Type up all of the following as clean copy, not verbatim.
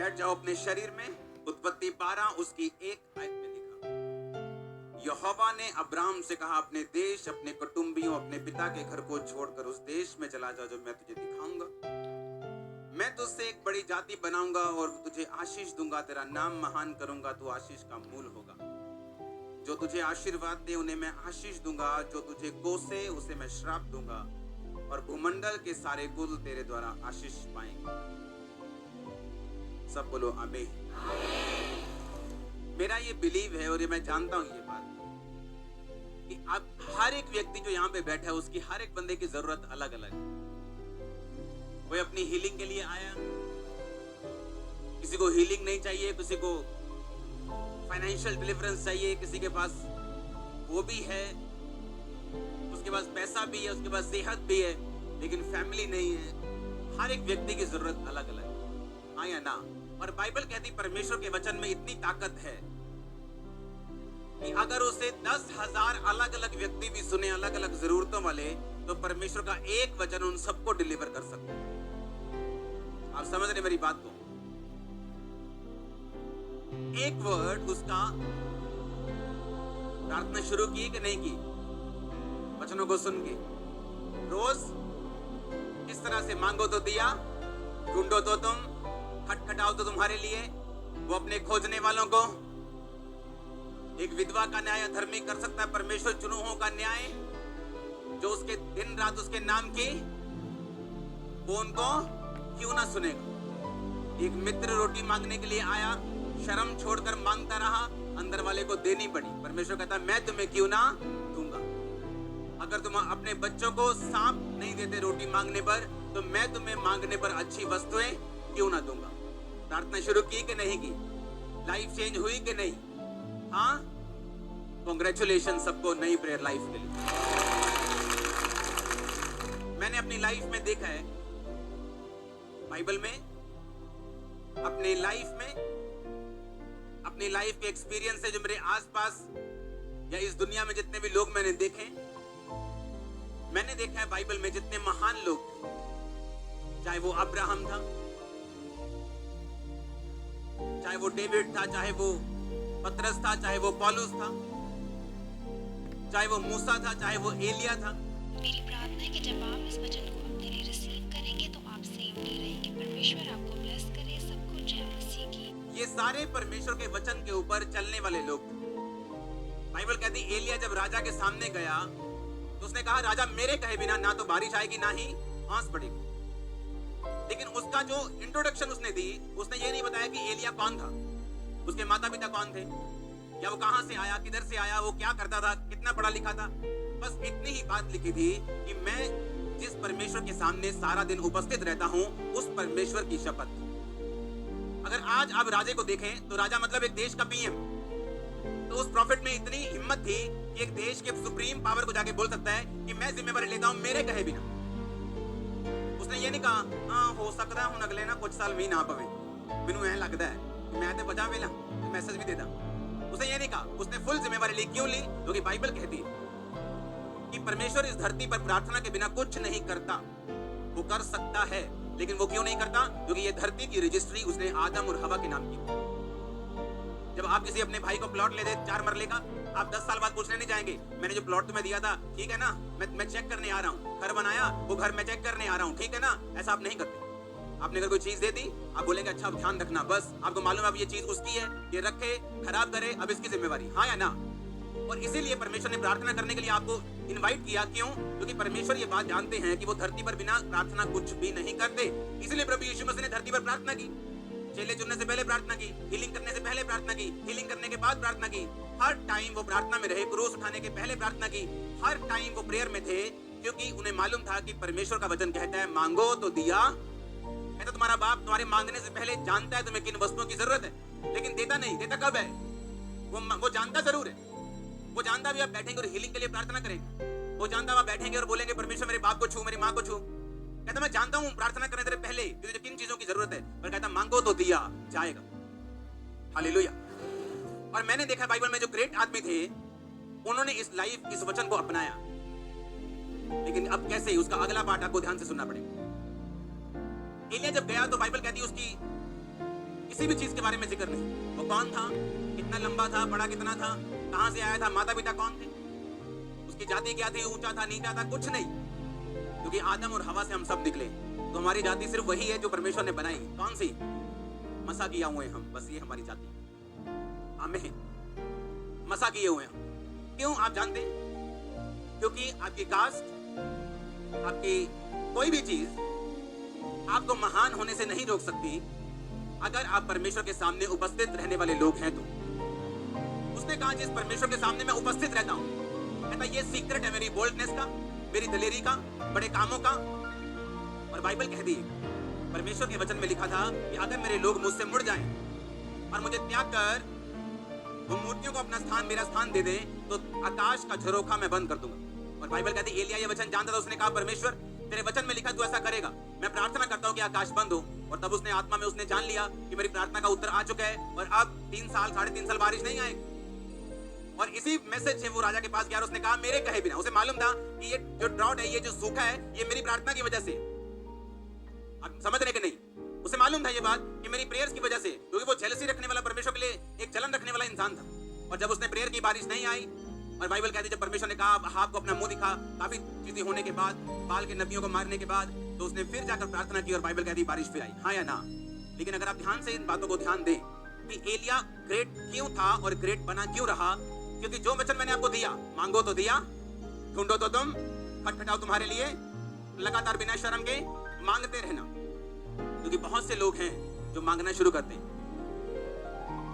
बैठ जाओ अपने शरीर में। उत्पत्ति 12 उसकी 1 आयत में लिखा, यहोवा ने अब्राहम से कहा, अपने देश, अपने कुटुंबियों, अपने पिता के घर को छोड़कर उस देश में चला जा जो मैं तुझे दिखाऊंगा। मैं तुझसे एक बड़ी जाति बनाऊंगा और तुझे आशीष दूंगा, तेरा नाम महान करूंगा, तू आशीष का मूल होगा। जो तुझे आशीर्वाद दे उन्हें मैं आशीष दूंगा, जो तुझे कोसे उसे मैं श्राप दूंगा, और भूमंडल के सारे कुल तेरे द्वारा आशीष पाएंगे। सब बोलो आमीन। मेरा ये बिलीव है और ये मैं जानता हूं ये बात कि अब हर एक व्यक्ति जो यहाँ पे बैठा है उसकी हर एक बंदे की जरूरत अलग अलग है। कोई अपनी हीलिंग के लिए आया, किसी को हीलिंग नहीं चाहिए, किसी को फाइनेंशियल डिलीवरेंस चाहिए, किसी के पास वो भी है, उसके पास पैसा भी है, उसके पास सेहत भी है, लेकिन फैमिली नहीं है। हर एक व्यक्ति की जरूरत अलग अलग है, हाँ या ना। और बाइबल कहती परमेश्वर के वचन में इतनी ताकत है कि अगर उसे 10,000 अलग अलग व्यक्ति भी सुने, अलग अलग जरूरतों वाले, तो परमेश्वर का एक वचन उन सबको डिलीवर कर सकता है। आप समझ रहे मेरी बात को? एक वर्ड उसका प्रार्थना शुरू की कि नहीं की, वचनों को सुन के रोज इस तरह से मांगो तो दिया, ढूंढो तो तुम, खटखटाओ तो तुम्हारे लिए, वो अपने खोजने वालों को। एक विधवा का न्याय धर्मी कर सकता है परमेश्वर, चुनुओं का न्याय जो उसके दिन रात उसके नाम की, वो उनको क्यों ना सुनेगा। एक मित्र रोटी मांगने के लिए आया, शर्म छोड़कर मांगता रहा, अंदर वाले को देनी पड़ी। परमेश्वर कहता मैं तुम्हें क्यों ना दूंगा। अगर तुम अपने बच्चों को सांप नहीं देते रोटी मांगने पर, तो मैं तुम्हें मांगने पर अच्छी वस्तुएं क्यों ना दूंगा। प्रार्थना शुरू की कि नहीं की? लाइफ चेंज हुई कि नहीं? हाँ, कांग्रेचुलेशन सबको नई प्रेयर लाइफ के लिए। मैंने अपनी लाइफ में देखा है, बाइबल में, अपनी लाइफ के एक्सपीरियंस से जो मेरे आसपास या इस दुनिया में जितने भी लोग मैंने देखे, मैंने देखा है बाइबल में जितने महान लोग थे, चाहे वो अब्राहम था, चाहे वो डेविड था, चाहे वो पतरस था, चाहे वो पौलुस था, चाहे वो मूसा था, चाहे वो एलिया था। मेरी प्रार्थना है कि जब आप इस वचन को अपने लिए रिसीव करेंगे तो आप सेव नहीं रहेंगे। परमेश्वर आपको ब्लेस करे। सबको जय मसीह की। ये सारे परमेश्वर के वचन के ऊपर चलने वाले लोग। बाइबल कहती एलिया जब राजा के सामने गया तो उसने कहा, राजा मेरे कहे बिना ना तो बारिश आएगी ना ही आंस पड़ेगी। लेकिन उसका जो इंट्रोडक्शन उसने दी, उसने ये नहीं बताया कि एलिया कौन था, उसके माता पिता कौन थे, या वो कहां से आया, किधर से आया, वो क्या करता था, कितना पढ़ा लिखा था। बस इतनी ही बात लिखी थी कि मैं जिस परमेश्वर के सामने सारा दिन उपस्थित रहता हूं, उस परमेश्वर की शपथ। अगर आज आप राजे को देखें तो राजा मतलब एक देश का पीएम। तो उस प्रॉफिट में इतनी हिम्मत थी कि एक देश के सुप्रीम पावर को जाके बोल सकता है कि मैं जिम्मेवारी लेता हूं मेरे कहे बिना। उसने ये नहीं कहा, हाँ हो सकता है अगले ना कुछ साल भी ना पवे, मैनू ऐ लगता है मैं तो बचा वेला मैसेज भी देता। उसने ये नहीं कहा, उसने फुल जिम्मेवारी ली। क्यों ली? क्योंकि बाइबल कहती है कि परमेश्वर इस धरती पर प्रार्थना के बिना कुछ नहीं करता। वो कर सकता है, लेकिन वो क्यों नहीं करता? क्योंकि ये धरती की रजिस्ट्री उसने आदम और हवा के नाम की। जब आप किसी अपने भाई को प्लॉट ले दे 4 मरले का, आप 10 साल बाद पूछने नहीं जाएंगे, मैंने जो प्लॉट तुम्हें दिया था ठीक है ना, मैं चेक करने आ रहा हूँ, घर बनाया वो घर मैं चेक करने आ रहा हूँ, ठीक है ना। ऐसा आप नहीं करते। आपने अगर कोई चीज दे दी, आप बोलेंगे अच्छा ध्यान रखना, बस आपको मालूम है अब ये चीज उसकी है, ये रखे खराब करे अब इसकी जिम्मेवारी, हाँ या ना। और इसीलिए परमेश्वर ने प्रार्थना करने के लिए आपको इनवाइट किया। क्यों? क्योंकि परमेश्वर ये बात जानते हैं कि वो धरती पर बिना प्रार्थना कुछ भी नहीं करते। इसलिए प्रभु यीशु मसीह ने धरती पर प्रार्थना की, चेले चुनने से पहले प्रार्थना की, हीलिंग करने से पहले प्रार्थना की, हीलिंग करने के बाद प्रार्थना की। हर टाइम वो प्रार्थना में रहे, क्रूस उठाने के पहले प्रार्थना की, हर टाइम वो प्रेयर में थे, क्योंकि उन्हें मालूम था कि परमेश्वर का वचन कहता है मांगो तो दिया। कहता तुम्हारा बाप तुम्हारे मांगने से पहले जानता है तुम्हें किन वस्तुओं की जरूरत है, लेकिन देता नहीं। देता कब है? वो जानता जरूर है। वो जानता भी आप बैठेंगे और हीलिंग के लिए प्रार्थना करेंगे, वो जानता आप बैठेंगे और बोलेंगे परमेश्वर मेरे बाप को छू, मेरी माँ को छू। कहता मैं जानता हूँ प्रार्थना करने से पहले तुझे किन चीजों की जरूरत है, पर कहता मांगो तो दिया जाएगा। हालेलुया। और मैंने देखा बाइबल में जो ग्रेट आदमी थे, उन्होंने इस वचन को अपनाया। लेकिन अब कैसे, उसका अगला पार्ट आपको ध्यान से सुनना पड़ेगा। एलिया जब गया तो बाइबल कहती है उसकी किसी भी चीज के बारे में जिक्र नहीं। वो कौन था, कितना लंबा था, बड़ा कितना था, कहां से आया था, माता पिता कौन थे, उसकी जाति क्या थी, ऊंचा था नीचा था, कुछ नहीं। क्योंकि आदम और हवा से हम सब निकले, तो हमारी जाति सिर्फ वही है जो परमेश्वर ने बनाई। कौन सी? मसा किया हुए हम, बस ये हमारी जाति। आमीन। मसा किए हुए हम। क्यों आप जानते हैं? क्योंकि आपकी कास्ट, आपकी कोई भी चीज आपको महान होने से नहीं रोक सकती अगर आप परमेश्वर के सामने उपस्थित रहने वाले लोग हैं तो। उसने कहा जिस परमेश्वर के सामने मैं उपस्थित रहता हूं, कहता ये सीक्रेट है मेरी बोल्डनेस का, मेरी दलेरी का, बड़े कामों का। और बाइबल कह दी, परमेश्वर के वचन में लिखा था कि अगर मेरे लोग मुझसे मुड़ जाएं और मुझे त्याग कर वो मूर्तियों को अपना स्थान, मेरा स्थान दे दें, तो आकाश का झरोखा मैं बंद कर दूंगा। और बाइबल कहती एलिया ये वचन जानता था। उसने कहा परमेश्वर तेरे वचन में लिखा तू ऐसा करेगा, मैं प्रार्थना करता हूं कि आकाश बंद हो। और तब उसने आत्मा में उसने जान लिया कि मेरी प्रार्थना का उत्तर आ चुका है और अब 3 साल 3.5 साल बारिश नहीं आएगी। और इसी मैसेज से वो राजा के पास गया और उसने कहा मेरे कहे बिना। उसे मालूम था कि ये जो ड्रॉट है, ये जो सूखा है, ये मेरी प्रार्थना की वजह से। आप समझ रहे कि नहीं? उसे मालूम था ये बात कि मेरी प्रेयर्स की वजह से, क्योंकि वो जेलसी रखने वाला, परमेश्वर के लिए एक जलन रखने वाला इंसान था। और जब उसने प्रेयर की बारिश नहीं आई, और बाइबल कहती जब परमेश्वर ने कहा अहाब को अपना मुंह दिखा, काफी चीजें होने के बाद, बाल के नबियों को मारने के बाद, तो उसने फिर जाकर प्रार्थना की और बाइबल कहती बारिश फिर आई। हाँ या ना? लेकिन अगर आप ध्यान से इन बातों को ध्यान दें कि एलिया ग्रेट क्यों था और ग्रेट बना क्यों रहा, क्योंकि जो वचन मैंने आपको दिया, मांगो तो दिया, ढूंढो तो तुम, खटखटाओ तुम्हारे लिए, लगातार बिना शर्म के मांगते रहना। क्योंकि बहुत से लोग हैं जो मांगना शुरू करते हैं,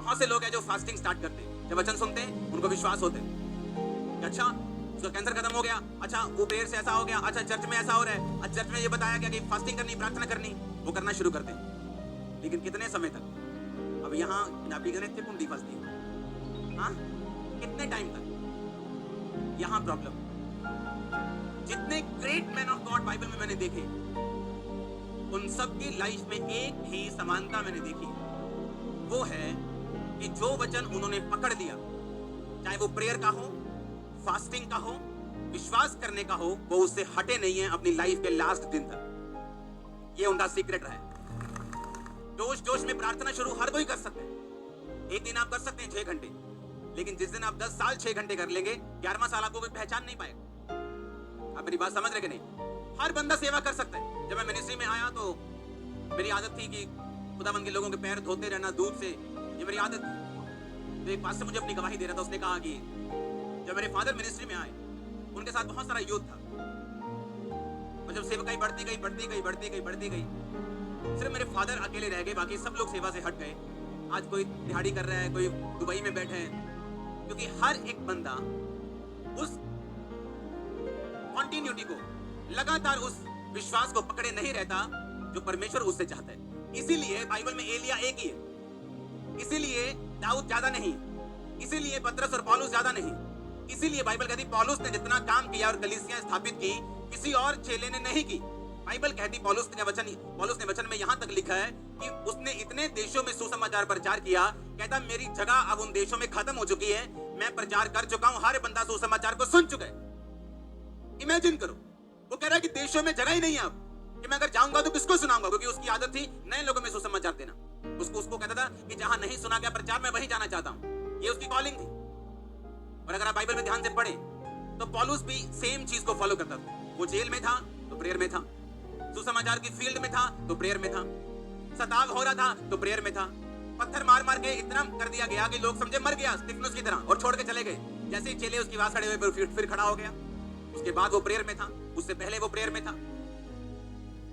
बहुत से लोग हैं जो फास्टिंग स्टार्ट करते हैं, जब वचन सुनते हैं उनको विश्वास होते हैं कि अच्छा उसका कैंसर खत्म हो गया, अच्छा वो प्रेयर से ऐसा हो गया, अच्छा चर्च में ऐसा हो रहा है, अच्छा चर्च में ये बताया गया कि फास्टिंग करनी, प्रार्थना करनी, वो करना शुरू करते हैं। लेकिन कितने समय तक? अब यहाँ पंजाबी कहने थे कुंडी फंसती, हाँ, कितने टाइम तक? यहाँ प्रॉब्लम। जितने great man of God Bible में मैंने देखे, उन सब की लाइफ में एक ही समानता मैंने देखी, वो है कि जो वचन उन्होंने पकड़ लिया, चाहे वो प्रेयर का हो, फास्टिंग का हो, विश्वास करने का हो, वो उससे हटे नहीं है अपनी लाइफ के लास्ट दिन तक। ये उनका सीक्रेट रहा है। जोश जोश में प्रार्थना शुरू हर कोई कर सकते हैं। एक दिन आप कर सकते हैं 6 घंटे, लेकिन जिस दिन आप 10 साल 6 घंटे कर लेंगे, 11वां साल आपको कोई पहचान नहीं पाएगा। आप मेरी बात समझ रहे कि नहीं? हर बंदा सेवा कर सकता है। जब मैं मिनिस्ट्री में आया तो मेरी आदत थी कि खुदावंद के लोगों के पैर धोते रहना दूध से, ये मेरी आदत थी। तो एक पास से मुझे अपनी गवाही दे रहा था, उसने कहा कि जब मेरे फादर मिनिस्ट्री में आए, उनके साथ बहुत सारा यूथ था, और जब सेवकाई बढ़ती गई, सिर्फ मेरे फादर अकेले रह गए, बाकी सब लोग सेवा से हट गए। आज कोई दिहाड़ी कर रहा है, कोई दुबई में बैठे हैं, क्योंकि हर एक बंदा उस कॉन्टिन्यूटी को, लगातार उस विश्वास को पकड़े नहीं रहता जो परमेश्वर उससे चाहता है। इसीलिए बाइबल में एलिया एक ही है, इसीलिए दाऊद ज्यादा नहीं, इसीलिए पतरस और पौलुस ज्यादा नहीं, इसीलिए बाइबल कहती पौलुस ने जितना काम किया और कलीसियां स्थापित की, किसी और चेले ने नहीं की। बाइबल कहती पौलुस ने वचन में यहां तक लिखा है कि उसने इतने देशों में सुसमाचार प्रचार किया, कहता मेरी जगह अब उन देशों में खत्म हो चुकी है, मैं प्रचार कर चुका हूं, हर बंदा सुसमाचार को सुन चुका है। इमेजिन करो, वो कह रहा है कि देशों में जगह ही नहीं है अब, कि मैं अगर जाऊंगा तो किसको सुनाऊंगा, क्योंकि उसकी आदत थी नए लोगों में सुसमाचार देना। उसको कहता था कि जहां नहीं सुना गया प्रचार, मैं वहीं जाना चाहता हूं, ये उसकी कॉलिंग थी। और अगर आप बाइबल में ध्यान से पढ़े तो पौलुस भी सेम चीज को फॉलो करता था। वो जेल में था तो प्रेयर में था, सुसमाचार की फील्ड में था तो प्रेयर में था, सताव हो रहा था तो प्रेयर में था, पत्थर मार मार के इतना कर दिया गया कि लोग समझे मर गया स्तिफनुस की तरह और छोड़ के चले गए। जैसे ही चेले उसकी बात खड़े हुए फिर खड़ा हो गया। उसके बाद वो प्रेयर में था, उससे पहले वो प्रेयर में था।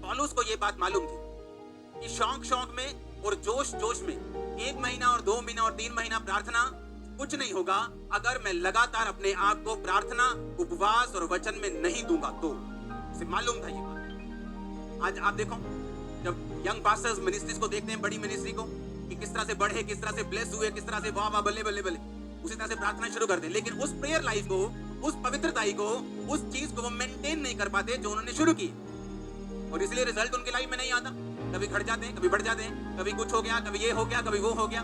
पौलुस को ये बात मालूम थी कि शौक में और जोश में 1 महीना और 2 महीना और 3 महीना प्रार्थना कुछ नहीं होगा अगर मैं लगातार अपने आप को प्रार्थना, उपवास और वचन में नहीं दूंगा तो। उसे मालूम था ये बात। आज आप देखो, जब यंग पास्टर्स मिनिस्ट्रीज को देखते हैं, बड़ी मिनिस्ट्री को, कि किस तरह से बढ़े, किस तरह से ब्लेस हुए, किस तरह से वाह वाह बल्ले बल्ले बल्ले, उसी तरह से प्रार्थना शुरू करते हैं। लेकिन उस प्रेयर लाइफ को, उस पवित्रताई को, उस चीज को वो मेंटेन नहीं कर पाते जो उन्होंने शुरू की, और इसलिए रिजल्ट उनकी लाइफ में नहीं आता। कभी घट जाते हैं, कभी बढ़ जाते हैं, कभी कुछ हो गया, कभी ये हो गया, कभी वो हो गया।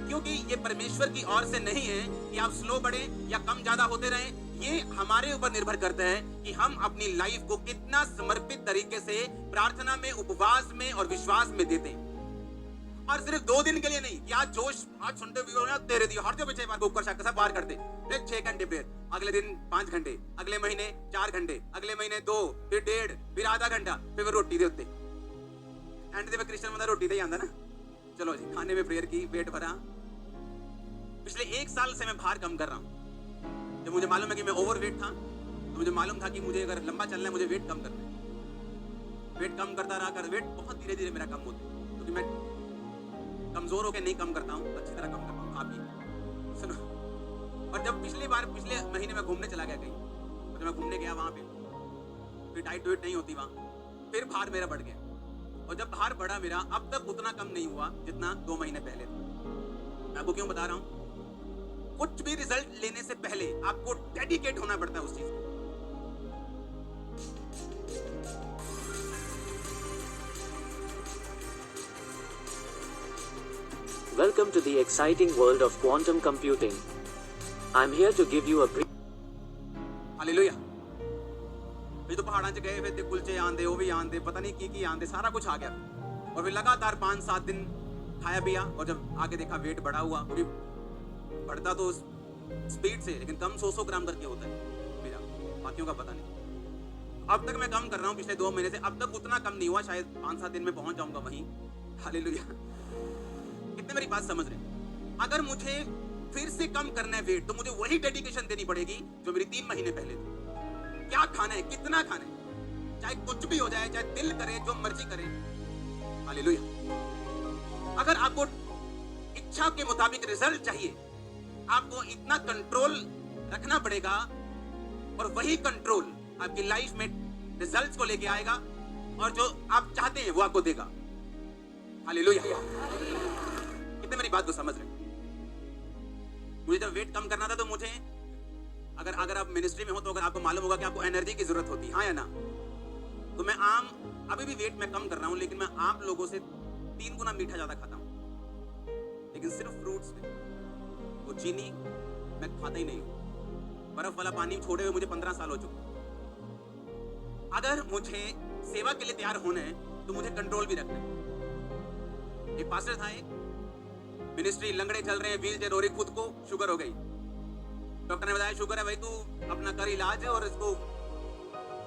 क्योंकि ये परमेश्वर की ओर से नहीं है कि आप स्लो बढ़े या कम ज्यादा होते रहें। ये हमारे ऊपर निर्भर करता है कि हम अपनी लाइफ को कितना समर्पित तरीके से प्रार्थना में, उपवास में और विश्वास में देते हैं। और और सिर्फ 2 दिन के लिए नहीं कि आज जोश आज सुनते वीडियो ना तेरे दियो हर जो बच्चे बार कुकर शाक सब बाहर करते 6 घंटे प्रेयर, अगले दिन 5 घंटे, अगले महीने 4 घंटे, अगले महीने 2, फिर 1.5, फिर आधा घंटा, फिर रोटी दे उत्ते एंड दे क्रिश्चियन बंदा रोटी दे ही आंदा ना। चलो जी, खाने में प्रेयर की, पेट भरा। पिछले 1 साल से मैं भार कम कर रहा हूँ। जब मुझे मालूम है कि मैं ओवरवेट था तो मुझे मालूम था कि मुझे अगर लंबा चलना है मुझे वेट कम करना है। वेट कम करता रहा कर वेट बहुत धीरे धीरे मेरा कम होता है, क्योंकि मैं कमजोर होकर नहीं कम करता हूँ, अच्छी तरह कम करता हूँ। आप ही सुनो। और जब पिछले महीने में घूमने चला गया कहीं, और जब मैं घूमने गया वहां पे फिर डाइट वेट नहीं होती वहां, फिर भार मेरा बढ़ गया। और जब भार बढ़ा मेरा, अब तक उतना कम नहीं हुआ जितना 2 महीने पहले था। मैं आपको क्यों बता रहा हूं? कुछ भी रिजल्ट लेने से पहले आपको डेडिकेट होना पड़ता है उस चीज में। Welcome to the exciting world of quantum computing. I'm here to give you a brief. Hallelujah. फिर तो पहाड़ां च गए, फिर कुलचे आंदे, वो भी आंदे, पता नहीं की आंदे, सारा कुछ आ गया। और फिर लगातार 5-7 दिन खाया पिया, और जब आगे देखा वेट बढ़ा हुआ, वो भी बढ़ता तो स्पीड से, लेकिन कम 100 ग्राम करके होता है मेरा, बाकियों का पता नहीं। अब तक मैं कम कर रहा हूँ पिछले 2 महीने से, अब तक उतना कम नहीं हुआ, शायद 5-7 दिन में पहुंच जाऊंगा वहीं। हालेलुया। कितने मेरी बात समझ रहे हैं? अगर मुझे फिर से कम करना है वेट, तो मुझे वही डेडिकेशन देनी पड़ेगी जो मेरी 3 महीने पहले थी। क्या खाना है, कितना खाना है, चाहे कुछ भी हो जाए, चाहे दिल करे, जो मर्जी करे। हालेलुया। अगर आपको इच्छा के मुताबिक रिजल्ट चाहिए, आपको इतना कंट्रोल रखना पड़ेगा, और वही कंट्रोल आपकी लाइफ में रिजल्ट्स को लेके आएगा, और जो आप चाहते हैं वो आपको देगा। हालेलुया। कितने मेरी बात को समझ रहे हैं? मुझे जब वेट कम करना था तो मुझे, अगर आप मिनिस्ट्री में हो तो अगर आपको मालूम होगा कि आपको एनर्जी की जरूरत होती है, हाँ या ना? तो मैं अभी भी वेट में कम कर रहा हूं, लेकिन मैं आम लोगों से 3 गुना मीठा ज्यादा खाता हूं, लेकिन सिर्फ फ्रूट्स में। वो चीनी मैं खाता ही नहीं हूं। बर्फ वाला पानी छोड़े हुए मुझे 15 साल हो चुके। अगर मुझे सेवा के लिए तैयार होना है तो मुझे कंट्रोल भी रखना है। एक पास्टर था, एक मिनिस्ट्री, लंगड़े चल रहे हैं, व्हील चेयर हो रही, खुद को शुगर हो गई। डॉक्टर ने बताया शुगर है भाई, तू अपना कर इलाज और इसको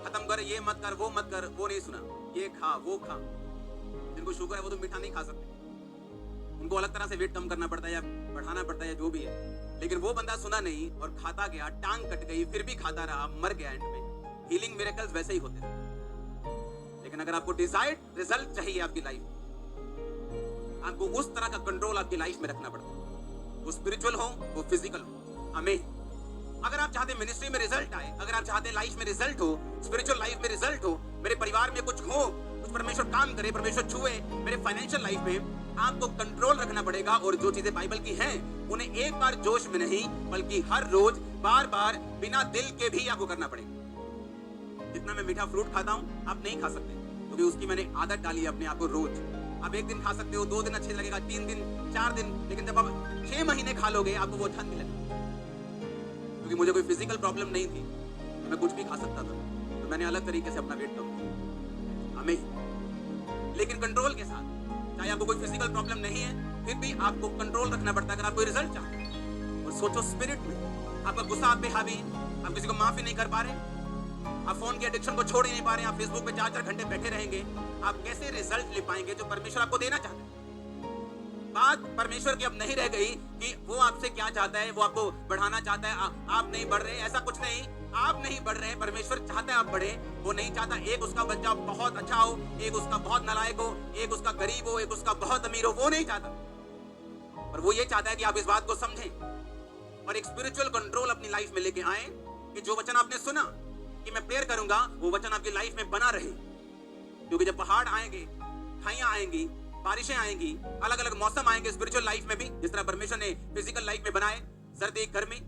खत्म कर, ये मत कर, वो मत कर। वो नहीं सुना, ये खा, वो खा। जिनको शुगर है वो तो मीठा नहीं खा सकते, उनको अलग तरह से वेट कम करना पड़ता है या बढ़ाना पड़ता है या जो भी है। लेकिन वो बंदा सुना नहीं और खाता गया, टांग कट गई, फिर भी खाता रहा, मर गया एंड में। हीलिंग मिरेकल्स वैसे ही होते हैं। लेकिन अगर आपको डिजायर्ड रिजल्ट चाहिए आपकी लाइफ, आपको उस तरह का कंट्रोल आपकी लाइफ में रखना पड़ता है, वो स्पिरिचुअल हो, वो फिजिकल हो। आमीन। अगर आप चाहते हैं मिनिस्ट्री में रिजल्ट आए, अगर आप चाहते हैं लाइफ में रिजल्ट हो, स्पिरिचुअल लाइफ में रिजल्ट हो, मेरे परिवार में कुछ हो, कुछ परमेश्वर काम करे, परमेश्वर छुए मेरे फाइनेंशियल लाइफ में, आपको कंट्रोल रखना पड़ेगा। और जो चीजें बाइबल की हैं, उन्हें एक बार जोश में नहीं, बल्कि हर रोज बार बार बिना दिल के भी आपको करना पड़ेगा। जितना मैं मीठा फ्रूट खाता हूं, आप नहीं खा सकते, क्योंकि उसकी मैंने आदत डाली है अपने आप को। रोज आप 1 दिन खा सकते हो, 2 दिन अच्छे लगेगा, 3 दिन, 4 दिन, लेकिन जब आप 6 महीने खा लोगे, आपको वो अच्छा नहीं लगेगा। क्योंकि मुझे कोई फिजिकल प्रॉब्लम नहीं थी, तो मैं कुछ भी खा सकता था, तो मैंने अलग तरीके से अपना वेट कम किया। आमीन। लेकिन कंट्रोल के साथ। चाहे आपको कोई फिजिकल प्रॉब्लम नहीं है, फिर भी आपको कंट्रोल रखना पड़ता है अगर आप कोई रिजल्ट चाहते हैं। और सोचो, स्पिरिट में आपका गुस्सा आप पे हावी, आप किसी को माफी नहीं कर पा रहे, आप फोन की एडिक्शन को छोड़ ही नहीं पा रहे, आप फेसबुक पे 4-4 घंटे बैठे रहेंगे, आप कैसे रिजल्ट ले पाएंगे जो परमेश्वर आपको देना चाहते हैं? बात परमेश्वर की अब नहीं रह गई कि वो आपसे क्या चाहता है, वो आपको बढ़ाना चाहता है, आप नहीं बढ़ रहे, ऐसा कुछ नहीं। आप नहीं बढ़ रहे, परमेश्वर चाहता है आप बढ़े। वो नहीं चाहता एक उसका बच्चा बहुत अच्छा हो, एक उसका बहुत नालायक हो, एक उसका गरीब हो, एक उसका बहुत अमीर हो, वो नहीं चाहता। पर वो ये चाहता है कि आप इस बात को समझें और एक स्पिरिचुअल कंट्रोल अपनी लाइफ में लेके आए, कि जो वचन आपने सुना कि मैं प्रेयर करूंगा, वो वचन आपकी लाइफ में बना रहे। क्योंकि जब पहाड़ आएंगे, खाइयां आएंगी, बारिशें आएंगी, अलग अलग मौसम आएंगे स्पिरिचुअल लाइफ में भी, जिस तरह परमेश्वर ने फिजिकल लाइफ में बनाए, सर्दी, गर्मी,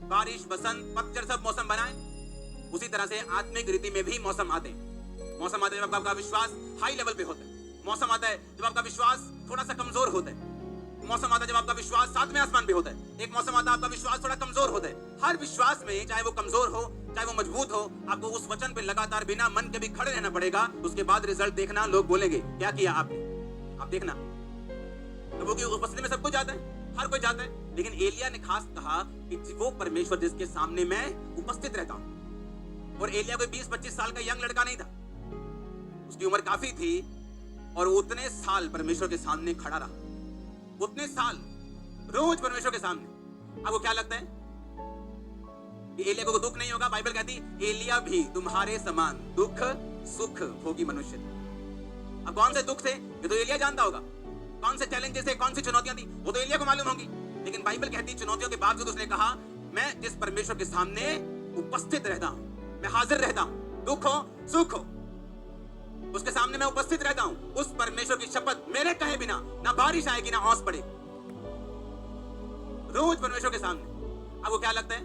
बारिश, बसंत, पतझड़, सब मौसम बनाए, उसी तरह से आत्मिक रीति में भी मौसम आते हैं। मौसम आता है जब आपका विश्वास हाई लेवल पे होता है, मौसम आता है जब आपका विश्वास थोड़ा सा कमजोर होता है, मौसम आता है जब आपका विश्वास 7वें आसमान पे होता है, एक मौसम आता है आपका विश्वास थोड़ा कमजोर होता है। हर विश्वास में, चाहे वो कमजोर हो चाहे वो मजबूत हो, आपको उस वचन पे लगातार बिना मन के भी खड़े रहना पड़ेगा। उसके बाद रिजल्ट देखना, लोग बोलेंगे क्या किया आपने। आप देखना, प्रभु की उपस्थिति में सब कुछ जाता है, हर कोई जाता है, लेकिन एलिया ने खास कहा कि वो परमेश्वर जिसके सामने मैं उपस्थित रहता हूं। और एलिया कोई 20-25 साल का यंग लड़का नहीं था, उसकी उम्र काफी थी और उतने साल परमेश्वर के सामने खड़ा रहा, उतने साल रोज परमेश्वर के सामने। अब वो क्या लगता है कि एलिया को दुख नहीं होगा? बाइबल कहती एलिया भी तुम्हारे समान दुख सुख भोगी मनुष्य था। अब कौन से दुख थे ये तो एलिया जानता होगा, कौन से चैलेंजेस थे, कौन सी चुनौतियां थी वो तो एलिया को मालूम होंगी, लेकिन बाइबल कहती चुनौतियों के बावजूद उसने कहा मैं जिस परमेश्वर के सामने उपस्थित रहता हूं, मैं हाजिर रहता हूं, दुख हो सुख हो उसके सामने मैं उपस्थित रहता हूं, उस परमेश्वर की शपथ मेरे कहे बिना ना बारिश आएगी ना ओस पड़ेगी, रोज परमेश्वर के सामने। अब वो क्या लगता है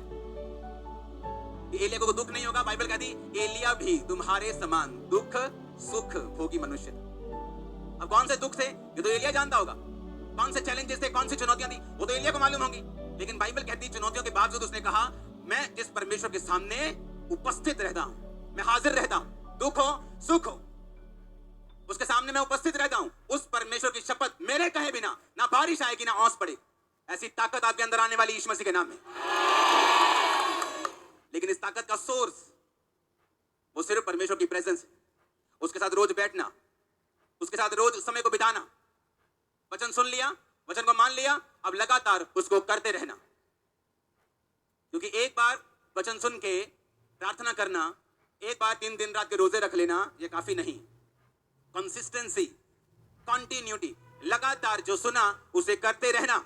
कि एलिया को दुख नहीं होगा? बाइबल कहती एलिया भी तुम्हारे समान दुख सुख भोगी मनुष्य था। अब कौन से दुख थे ये तो एलिया जानता होगा, कौन से चैलेंजेस थे, कौन सी चुनौतियां थी वो तो एलिया को मालूम होंगी, लेकिन बाइबल कहती चुनौतियों के बावजूद उसने कहा मैं जिस परमेश्वर के सामने उपस्थित रहता हूं, मैं हाजिर रहता हूं, दुख हो सुख हो उसके सामने मैं उपस्थित रहता हूं, उस परमेश्वर की शपथ मेरे कहे बिना ना बारिश आएगी ना ओस पड़ेगी। ऐसी ताकत आपके अंदर आने वाली यीशु मसीह के नाम में। लेकिन इस ताकत का सोर्स वो सिर्फ परमेश्वर की प्रेजेंस है, उसके साथ रोज बैठना, उसके साथ रोज समय को बिताना, वचन सुन लिया, वचन को मान लिया, अब लगातार उसको करते रहना। क्योंकि एक बार वचन सुन के प्रार्थना करना, एक बार 3 दिन रात के रोजे रख लेना ये काफी नहीं। कंसिस्टेंसी, कॉन्टिन्यूटी, लगातार जो सुना उसे करते रहना।